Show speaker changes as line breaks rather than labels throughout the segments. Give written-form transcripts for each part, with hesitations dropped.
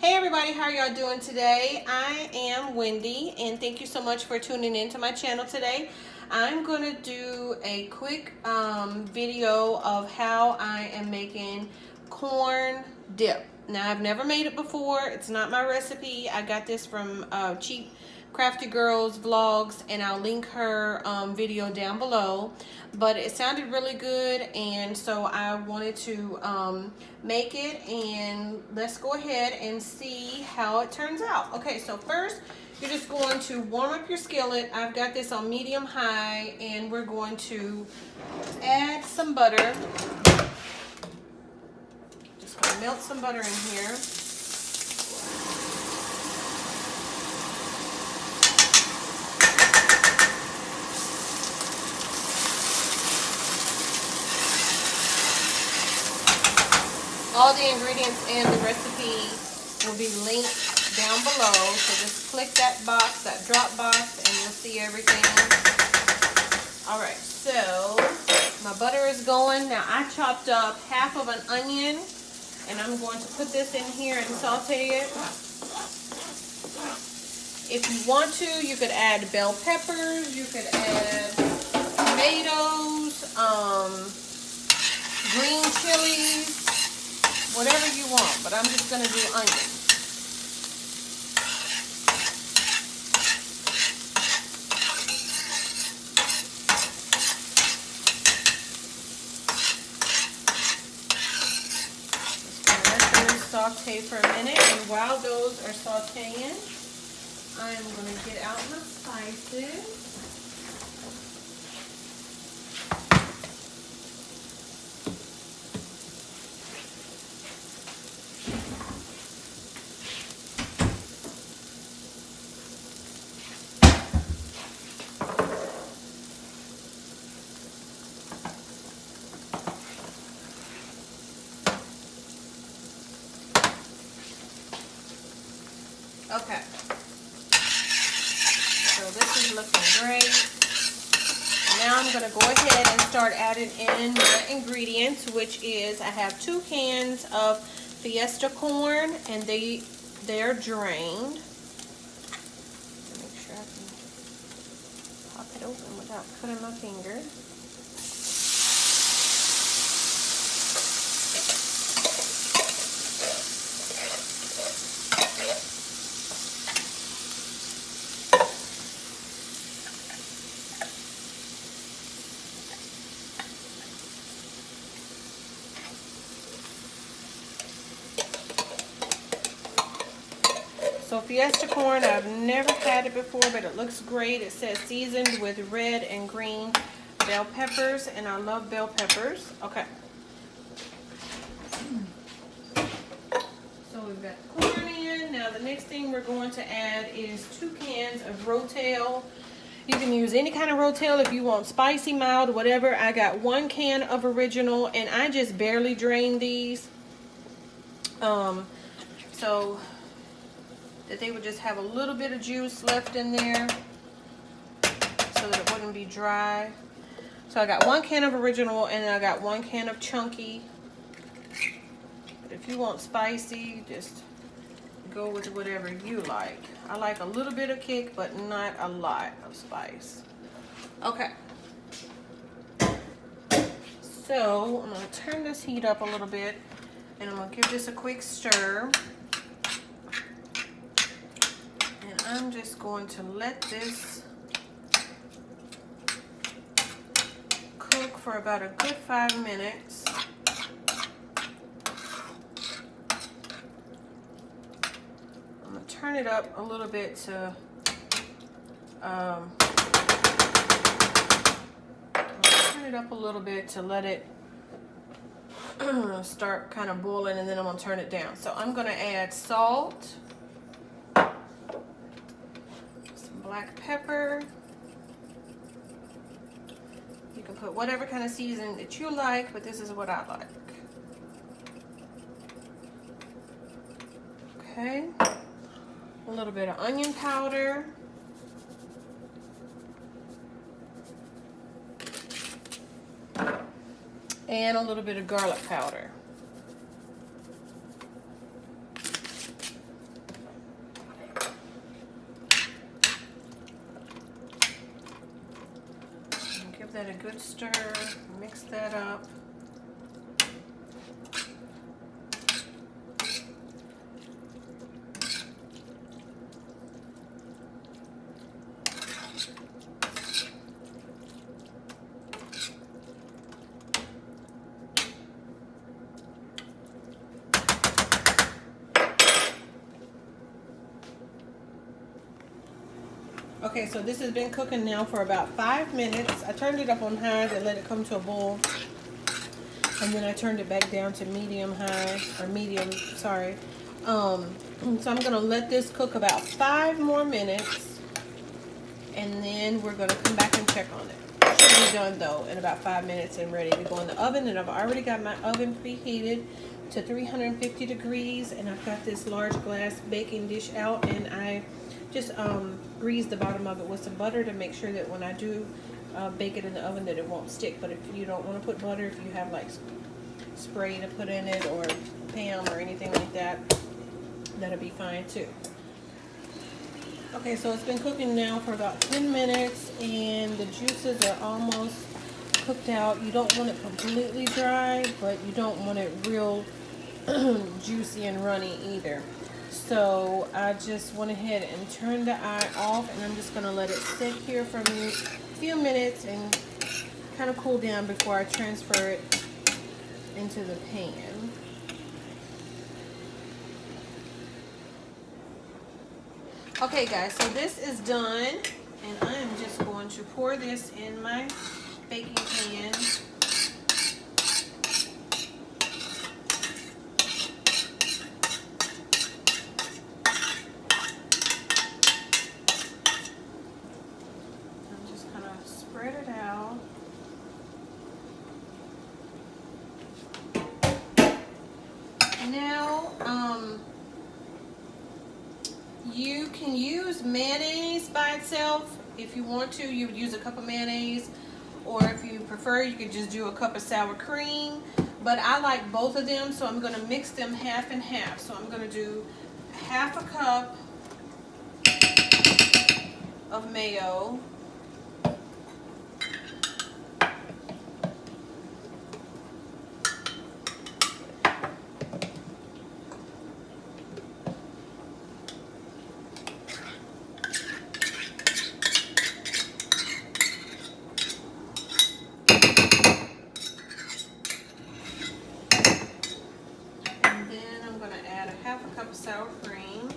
Hey everybody, how are y'all doing today? I am Wendy and thank you so much for tuning in to my channel today. I'm going to do a quick video of how I am making corn dip. Now I've never made it before. It's not my recipe. I got this from Cheap Crafty Girls vlogs and I'll link her video down below. But it sounded really good and so I wanted to make it, and let's go ahead and see how it turns out. Okay, so first you're just going to warm up your skillet. I've got this on medium high and we're going to add some butter. Just going to melt some butter in here. All the ingredients and the recipe will be linked down below. So just click that box, that drop box, and you'll see everything. Alright, so my butter is going. Now I chopped up half of an onion and I'm going to put this in here and saute it. If you want to, you could add bell peppers, you could add tomatoes, green chilies, whatever you want, but I'm just going to do onion. Just going to let those saute for a minute, and while those are sauteing, I am going to get out my spices. Okay, so this is looking great. Now I'm going to go ahead and start adding in my ingredients, which is I have 2 cans of fiesta corn, and they're drained. Make sure I can pop it open without cutting my finger. So fiesta corn, I've never had it before, but it looks great. It says seasoned with red and green bell peppers, and I love bell peppers. Okay. So we've got the corn in. Now the next thing we're going to add is 2 cans of rotel. You can use any kind of rotel if you want spicy, mild, whatever. I got 1 can of original, and I just barely drained these. So that they would just have a little bit of juice left in there so that it wouldn't be dry. So I got 1 can of original and I got 1 can of chunky. But if you want spicy, just go with whatever you like. I like a little bit of kick, but not a lot of spice. Okay. So I'm going to turn this heat up a little bit and I'm going to give this a quick stir. I'm just going to let this cook for about a good 5 minutes. I'm going to turn it up a little bit to let it start kind of boiling, and then I'm going to turn it down. So I'm going to add salt, black pepper. You can put whatever kind of seasoning that you like, but this is what I like. Okay, a little bit of onion powder. And a little bit of garlic powder. that a good stir, mix that up. Okay, so this has been cooking now for about 5 minutes. I turned it up on high to let it come to a boil. And then I turned it back down to medium high, or medium, sorry. So I'm going to let this cook about 5 more minutes. And then we're going to come back and check on it. It should be done though in about 5 minutes and ready to go in the oven. And I've already got my oven preheated to 350 degrees. And I've got this large glass baking dish out, and I just grease the bottom of it with some butter to make sure that when I do bake it in the oven that it won't stick. But if you don't want to put butter, if you have like spray to put in it or Pam or anything like that, that'll be fine too. Okay, so it's been cooking now for about 10 minutes and the juices are almost cooked out. You don't want it completely dry, but you don't want it real juicy and runny either. So I just went ahead and turned the eye off, and I'm just going to let it sit here for a few minutes and kind of cool down before I transfer it into the pan. Okay guys, so this is done, and I am just going to pour this in my baking pan. Spread it out. Now, you can use mayonnaise by itself if you want to. You would use a cup of mayonnaise, or if you prefer, you could just do a cup of sour cream. But I like both of them, so I'm going to mix them half and half. So I'm going to do half a cup of mayo. Half a cup of sour cream.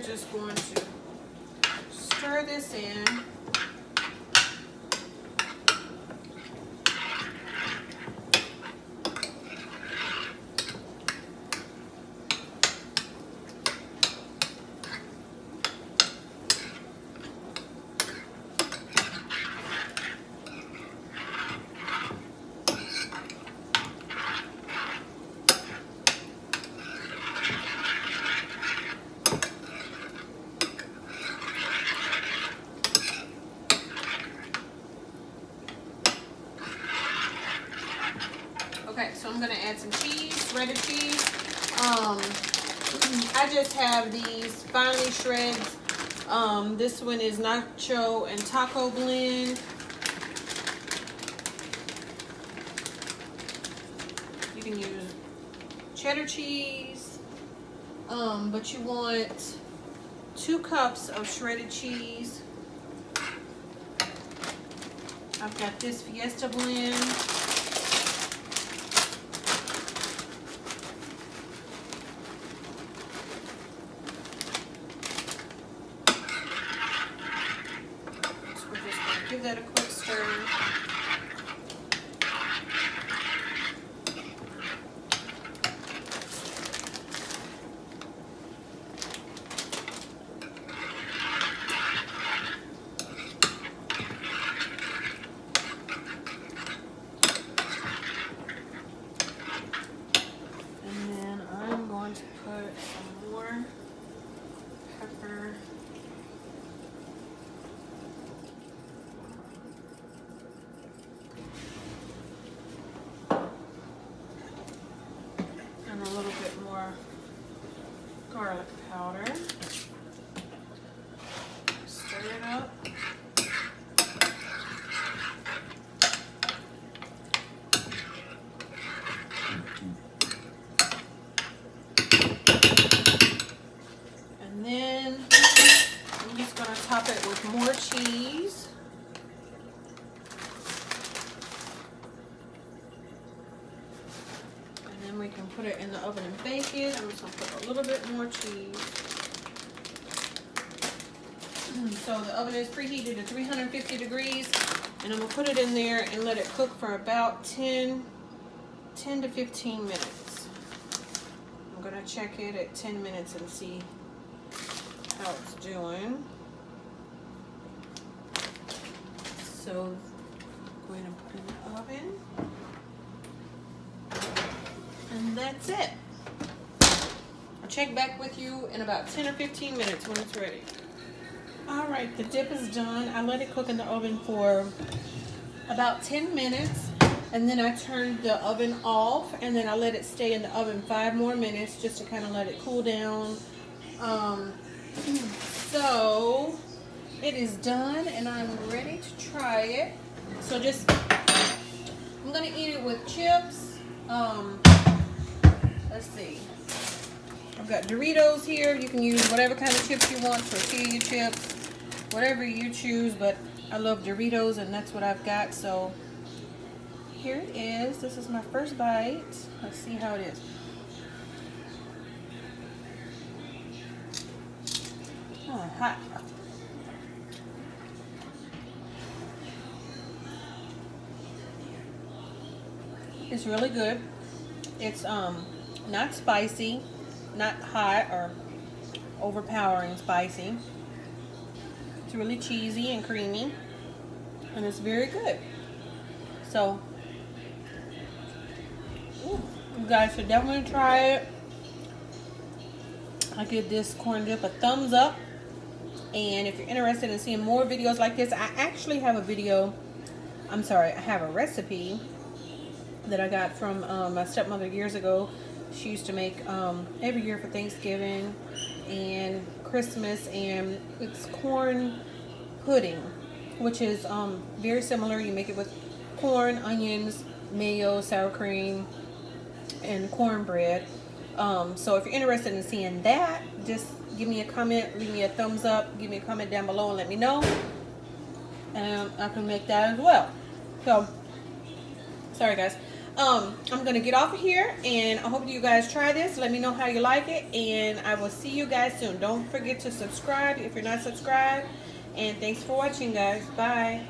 Just going to stir this in. Okay, so I'm going to add some cheese, shredded cheese. I just have these finely shreds. This one is nacho and taco blend. You can use cheddar cheese, but you want 2 cups of shredded cheese. I've got this fiesta blend. Give that a quick stir. garlic powder. Stir it up. And then I'm just going to top it with more cheese. We can put it in the oven and bake it. I'm just going to put a little bit more cheese. So the oven is preheated to 350 degrees, and I'm going to put it in there and let it cook for about 10 to 15 minutes. I'm going to check it at 10 minutes and see how it's doing. So I'm going to put it in the oven. And that's it. I'll check back with you in about 10 or 15 minutes when it's ready. Alright, the dip is done. I let it cook in the oven for about 10 minutes. And then I turned the oven off. And then I let it stay in the oven 5 more minutes just to kind of let it cool down. So it is done and I'm ready to try it. So just, I'm going to eat it with chips. Let's see. I've got Doritos here. You can use whatever kind of chips you want, tortilla chips, whatever you choose, but I love Doritos and that's what I've got. So here it is. This is my first bite. Let's see how it is. Oh, hot. It's really good. It's not spicy, not hot or overpowering spicy. It's really cheesy and creamy, and it's very good. So you guys should definitely try it. I give this corn dip a thumbs up, and if you're interested in seeing more videos like this, I actually have a video, I have a recipe that I got from my stepmother years ago. She used to make every year for Thanksgiving and Christmas, and it's corn pudding, which is very similar. You make it with corn, onions, mayo, sour cream, and cornbread. So if you're interested in seeing that, just give me a comment, leave me a thumbs up, give me a comment down below and let me know, and I can make that as well. So sorry guys. I'm gonna get off of here, and I hope you guys try this. Let me know how you like it, and I will see you guys soon. Don't forget to subscribe if you're not subscribed, and thanks for watching guys. Bye.